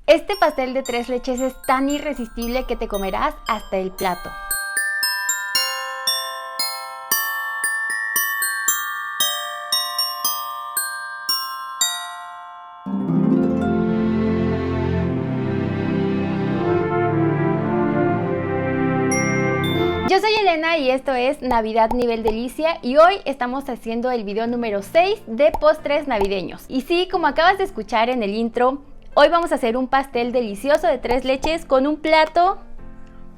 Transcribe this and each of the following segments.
Este pastel de 3 leches es tan irresistible que te comerás hasta el plato. Yo soy Elena y esto es Navidad Nivel Delicia y hoy estamos haciendo el video número 6 de postres navideños. Y sí, como acabas de escuchar en el intro, hoy vamos a hacer un pastel delicioso de 3 leches con un plato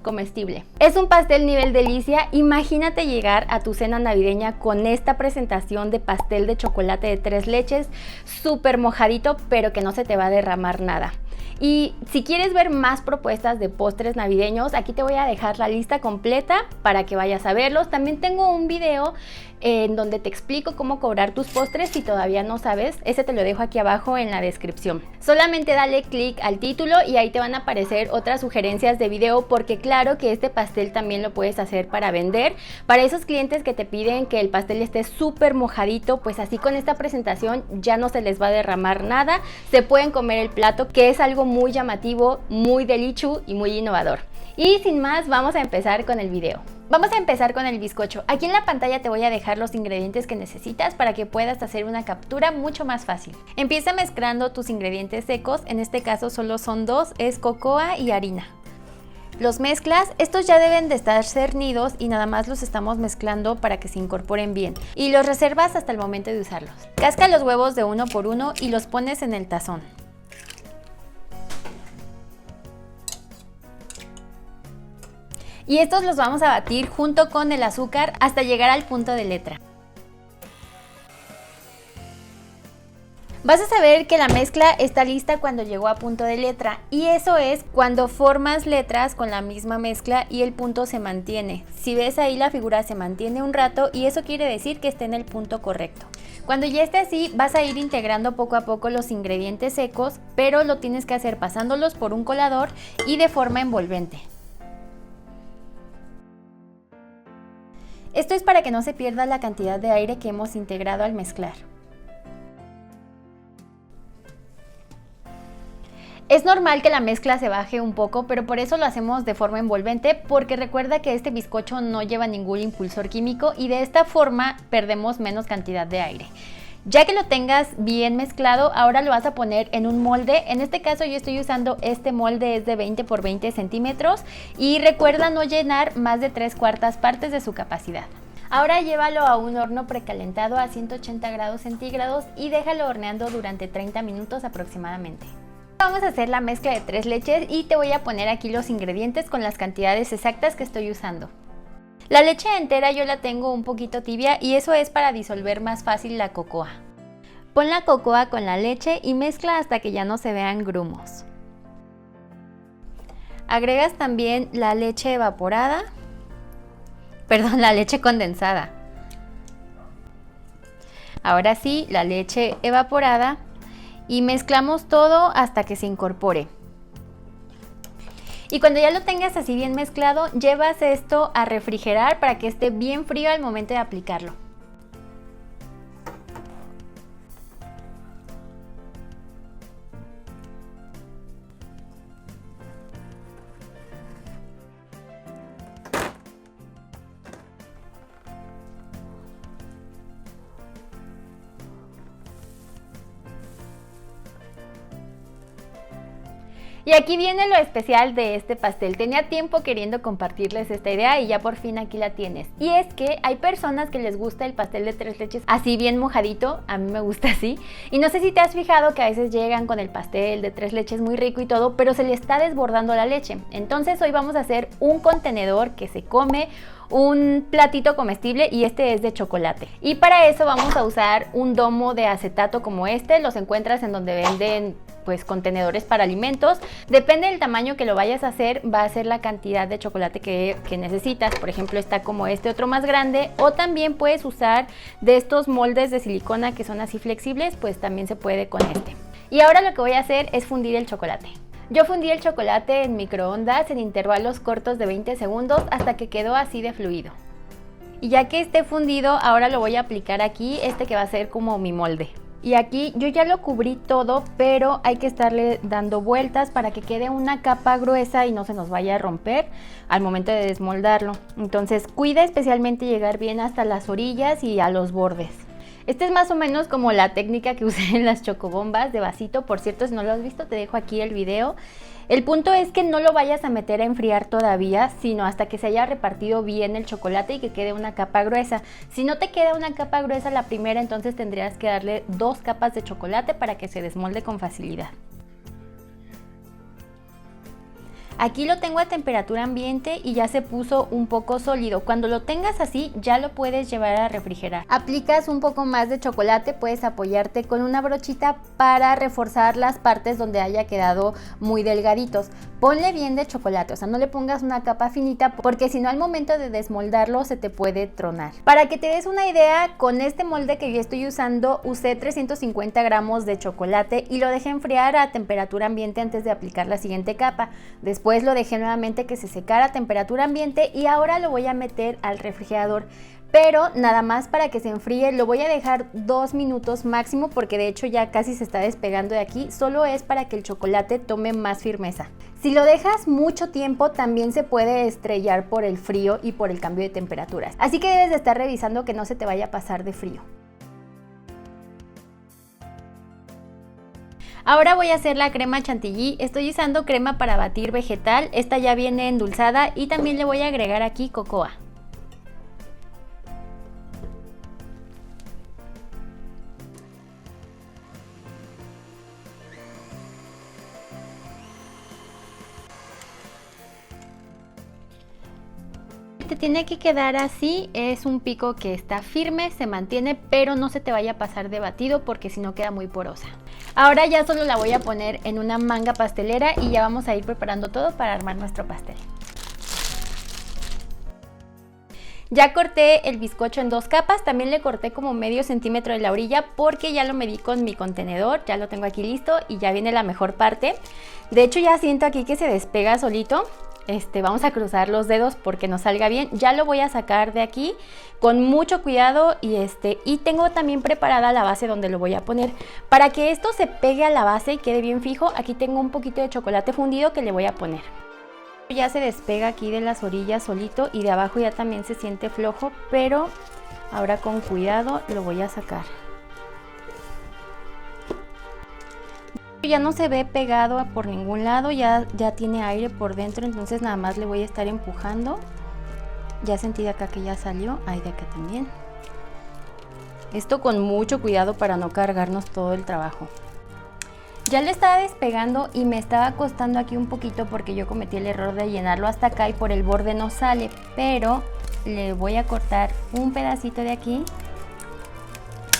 comestible. Es un pastel nivel delicia. Imagínate llegar a tu cena navideña con esta presentación de pastel de chocolate de 3 leches, súper mojadito, pero que no se te va a derramar nada. Y si quieres ver más propuestas de postres navideños, aquí te voy a dejar la lista completa para que vayas a verlos. También tengo un video en donde te explico cómo cobrar tus postres si todavía no sabes. Ese te lo dejo aquí abajo en la descripción. Solamente dale clic al título y ahí te van a aparecer otras sugerencias de video, porque claro que este pastel también lo puedes hacer para vender. Para esos clientes que te piden que el pastel esté súper mojadito, pues así con esta presentación ya no se les va a derramar nada. Se pueden comer el plato, que es algo muy llamativo, muy delichu y muy innovador. Y sin más, vamos a empezar con el video. Vamos a empezar con el bizcocho. Aquí en la pantalla te voy a dejar los ingredientes que necesitas para que puedas hacer una captura mucho más fácil. Empieza mezclando tus ingredientes secos, en este caso solo son 2, es cocoa y harina. Los mezclas, estos ya deben de estar cernidos y nada más los estamos mezclando para que se incorporen bien. Y los reservas hasta el momento de usarlos. Casca los huevos de uno por uno y los pones en el tazón. Y estos los vamos a batir junto con el azúcar hasta llegar al punto de letra. Vas a saber que la mezcla está lista cuando llegó a punto de letra, y eso es cuando formas letras con la misma mezcla y el punto se mantiene. Si ves ahí, la figura se mantiene un rato y eso quiere decir que está en el punto correcto. Cuando ya esté así, vas a ir integrando poco a poco los ingredientes secos, pero lo tienes que hacer pasándolos por un colador y de forma envolvente. Esto es para que no se pierda la cantidad de aire que hemos integrado al mezclar. Es normal que la mezcla se baje un poco, pero por eso lo hacemos de forma envolvente, porque recuerda que este bizcocho no lleva ningún impulsor químico y de esta forma perdemos menos cantidad de aire. Ya que lo tengas bien mezclado, ahora lo vas a poner en un molde. En este caso yo estoy usando este molde, es de 20 por 20 centímetros y recuerda no llenar más de 3/4 partes de su capacidad. Ahora llévalo a un horno precalentado a 180 grados centígrados y déjalo horneando durante 30 minutos aproximadamente. Vamos a hacer la mezcla de 3 leches y te voy a poner aquí los ingredientes con las cantidades exactas que estoy usando. La leche entera yo la tengo un poquito tibia y eso es para disolver más fácil la cocoa. Pon la cocoa con la leche y mezcla hasta que ya no se vean grumos. Agregas también la leche evaporada, la leche condensada. Ahora sí, la leche evaporada y mezclamos todo hasta que se incorpore. Y cuando ya lo tengas así bien mezclado, llevas esto a refrigerar para que esté bien frío al momento de aplicarlo. Y aquí viene lo especial de este pastel. Tenía tiempo queriendo compartirles esta idea y ya por fin aquí la tienes. Y es que hay personas que les gusta el pastel de 3 leches así bien mojadito, a mí me gusta así. Y no sé si te has fijado que a veces llegan con el pastel de 3 leches muy rico y todo, pero se le está desbordando la leche. Entonces hoy vamos a hacer un contenedor que se come, un platito comestible, y este es de chocolate. Y para eso vamos a usar un domo de acetato como este. Los encuentras en donde venden pues contenedores para alimentos. Depende del tamaño que lo vayas a hacer, va a ser la cantidad de chocolate que necesitas. Por ejemplo, está como este otro más grande, o también puedes usar de estos moldes de silicona que son así flexibles, pues también se puede con este. Y ahora lo que voy a hacer es fundir el chocolate. Yo fundí el chocolate en microondas en intervalos cortos de 20 segundos hasta que quedó así de fluido. Y ya que esté fundido, ahora lo voy a aplicar aquí, que va a ser como mi molde. Y aquí yo ya lo cubrí todo, pero hay que estarle dando vueltas para que quede una capa gruesa y no se nos vaya a romper al momento de desmoldarlo. Entonces cuida especialmente llegar bien hasta las orillas y a los bordes. Esta es más o menos como la técnica que usé en las chocobombas de vasito. Por cierto, si no lo has visto, te dejo aquí el video. El punto es que no lo vayas a meter a enfriar todavía, sino hasta que se haya repartido bien el chocolate y que quede una capa gruesa. Si no te queda una capa gruesa la primera, entonces tendrías que darle 2 capas de chocolate para que se desmolde con facilidad. Aquí lo tengo a temperatura ambiente y ya se puso un poco sólido. Cuando lo tengas así, ya lo puedes llevar a refrigerar. Aplicas un poco más de chocolate, puedes apoyarte con una brochita para reforzar las partes donde haya quedado muy delgaditos. Ponle bien de chocolate, o sea, no le pongas una capa finita porque si no al momento de desmoldarlo se te puede tronar. Para que te des una idea, con este molde que yo estoy usando, usé 350 gramos de chocolate y lo dejé enfriar a temperatura ambiente antes de aplicar la siguiente capa. Después lo dejé nuevamente que se secara a temperatura ambiente y ahora lo voy a meter al refrigerador. Pero nada más para que se enfríe, lo voy a dejar 2 minutos máximo porque de hecho ya casi se está despegando de aquí, solo es para que el chocolate tome más firmeza. Si lo dejas mucho tiempo también se puede estrellar por el frío y por el cambio de temperaturas, así que debes de estar revisando que no se te vaya a pasar de frío. Ahora voy a hacer la crema chantilly. Estoy usando crema para batir vegetal, esta ya viene endulzada y también le voy a agregar aquí cocoa. Te tiene que quedar así, es un pico que está firme, se mantiene, pero no se te vaya a pasar de batido porque si no queda muy porosa. Ahora ya solo la voy a poner en una manga pastelera y ya vamos a ir preparando todo para armar nuestro pastel. Ya corté el bizcocho en 2 capas, también le corté como medio centímetro de la orilla porque ya lo medí con mi contenedor, ya lo tengo aquí listo y ya viene la mejor parte. De hecho ya siento aquí que se despega solito. Vamos a cruzar los dedos porque nos salga bien. Ya lo voy a sacar de aquí con mucho cuidado y tengo también preparada la base donde lo voy a poner. Para que esto se pegue a la base y quede bien fijo, aquí tengo un poquito de chocolate fundido que le voy a poner. Ya se despega aquí de las orillas solito y de abajo ya también se siente flojo, pero ahora con cuidado lo voy a sacar. Ya no se ve pegado por ningún lado, ya tiene aire por dentro, entonces nada más le voy a estar empujando. Ya sentí de acá que ya salió, ahí de acá también. Esto con mucho cuidado para no cargarnos todo el trabajo. Ya le estaba despegando y me estaba costando aquí un poquito porque yo cometí el error de llenarlo hasta acá y por el borde no sale, pero le voy a cortar un pedacito de aquí,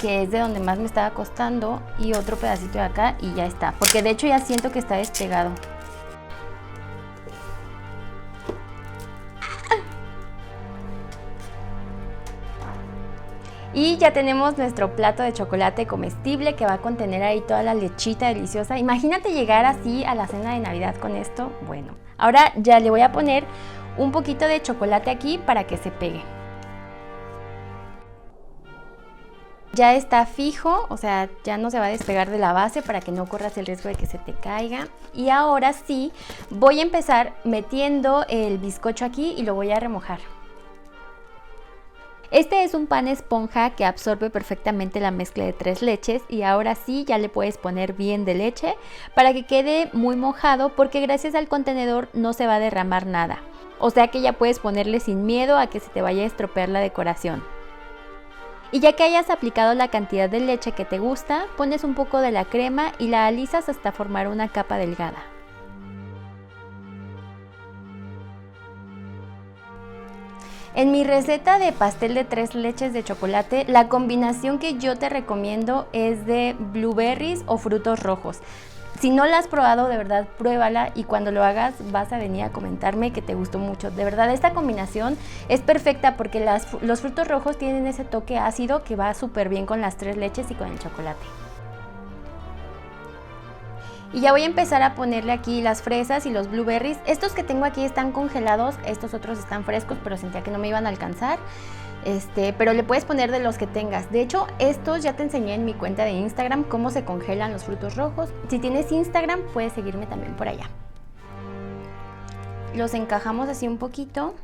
que es de donde más me estaba costando, y otro pedacito de acá y ya está, porque de hecho ya siento que está despegado. Y ya tenemos nuestro plato de chocolate comestible que va a contener ahí toda la lechita deliciosa. Imagínate llegar así a la cena de Navidad con esto. Bueno, ahora ya le voy a poner un poquito de chocolate aquí para que se pegue. Ya está fijo, o sea, ya no se va a despegar de la base para que no corras el riesgo de que se te caiga. Y ahora sí, voy a empezar metiendo el bizcocho aquí y lo voy a remojar. Este es un pan esponja que absorbe perfectamente la mezcla de 3 leches y ahora sí ya le puedes poner bien de leche para que quede muy mojado porque gracias al contenedor no se va a derramar nada. O sea que ya puedes ponerle sin miedo a que se te vaya a estropear la decoración. Y ya que hayas aplicado la cantidad de leche que te gusta, pones un poco de la crema y la alisas hasta formar una capa delgada. En mi receta de pastel de 3 leches de chocolate, la combinación que yo te recomiendo es de blueberries o frutos rojos. Si no la has probado, de verdad, pruébala y cuando lo hagas vas a venir a comentarme que te gustó mucho. De verdad, esta combinación es perfecta porque los frutos rojos tienen ese toque ácido que va súper bien con las 3 leches y con el chocolate. Y ya voy a empezar a ponerle aquí las fresas y los blueberries. Estos que tengo aquí están congelados, estos otros están frescos, pero sentía que no me iban a alcanzar. pero le puedes poner de los que tengas. De hecho, estos ya te enseñé en mi cuenta de Instagram cómo se congelan los frutos rojos. Si tienes Instagram, puedes seguirme también por allá. Los encajamos así un poquito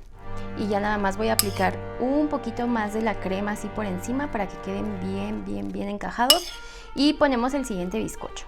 y ya nada más voy a aplicar un poquito más de la crema así por encima para que queden bien encajados, y ponemos el siguiente bizcocho.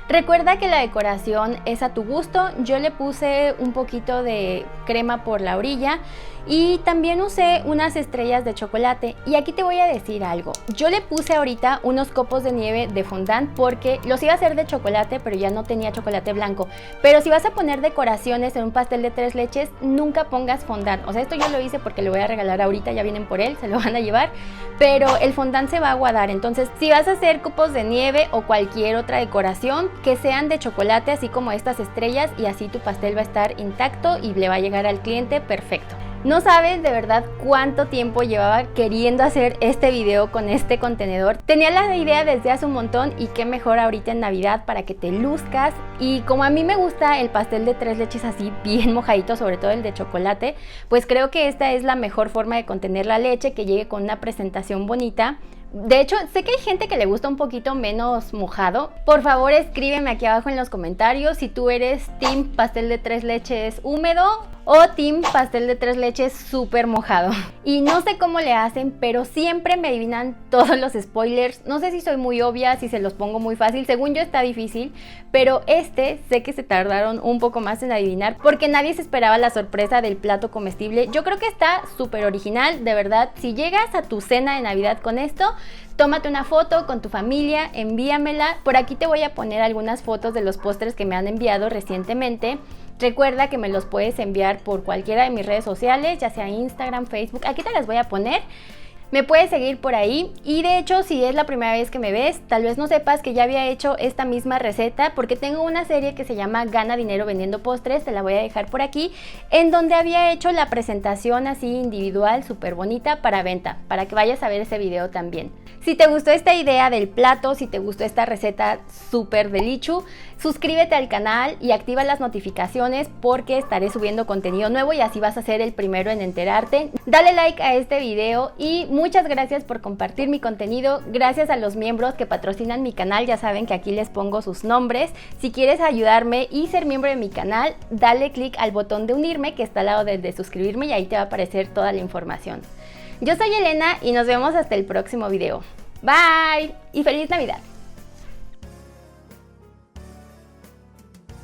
Recuerda que la decoración es a tu gusto. Yo le puse un poquito de crema por la orilla y también usé unas estrellas de chocolate. Y aquí te voy a decir algo. Yo le puse ahorita unos copos de nieve de fondant porque los iba a hacer de chocolate, pero ya no tenía chocolate blanco. Pero si vas a poner decoraciones en un pastel de 3 leches, nunca pongas fondant. O sea, esto yo lo hice porque lo voy a regalar ahorita, ya vienen por él, se lo van a llevar. Pero el fondant se va a aguadar. Entonces, si vas a hacer copos de nieve o cualquier otra decoración, que sean de chocolate, así como estas estrellas, y así tu pastel va a estar intacto y le va a llegar al cliente perfecto. No sabes de verdad cuánto tiempo llevaba queriendo hacer este video con este contenedor. Tenía la idea desde hace un montón, y qué mejor ahorita en Navidad para que te luzcas. Y como a mí me gusta el pastel de 3 leches así bien mojadito, sobre todo el de chocolate, pues creo que esta es la mejor forma de contener la leche, que llegue con una presentación bonita. De hecho, sé que hay gente que le gusta un poquito menos mojado. Por favor, escríbeme aquí abajo en los comentarios si tú eres team pastel de 3 leches húmedo o team pastel de 3 leches súper mojado. Y no sé cómo le hacen, pero siempre me adivinan todos los spoilers. No sé si soy muy obvia, si se los pongo muy fácil. Según yo está difícil, pero sé que se tardaron un poco más en adivinar porque nadie se esperaba la sorpresa del plato comestible. Yo creo que está súper original, de verdad. Si llegas a tu cena de Navidad con esto, tómate una foto con tu familia, envíamela. Por aquí te voy a poner algunas fotos de los postres que me han enviado recientemente. Recuerda que me los puedes enviar por cualquiera de mis redes sociales, ya sea Instagram, Facebook. Aquí te las voy a poner. Me puedes seguir por ahí, y de hecho, si es la primera vez que me ves, tal vez no sepas que ya había hecho esta misma receta porque tengo una serie que se llama Gana Dinero Vendiendo Postres, te la voy a dejar por aquí, en donde había hecho la presentación así individual, súper bonita para venta, para que vayas a ver ese video también. Si te gustó esta idea del plato, si te gustó esta receta súper delichu, suscríbete al canal y activa las notificaciones porque estaré subiendo contenido nuevo y así vas a ser el primero en enterarte. Dale like a este video y muchas gracias por compartir mi contenido. Gracias a los miembros que patrocinan mi canal, ya saben que aquí les pongo sus nombres. Si quieres ayudarme y ser miembro de mi canal, dale click al botón de unirme que está al lado del de suscribirme y ahí te va a aparecer toda la información. Yo soy Elena y nos vemos hasta el próximo video. Bye y feliz Navidad.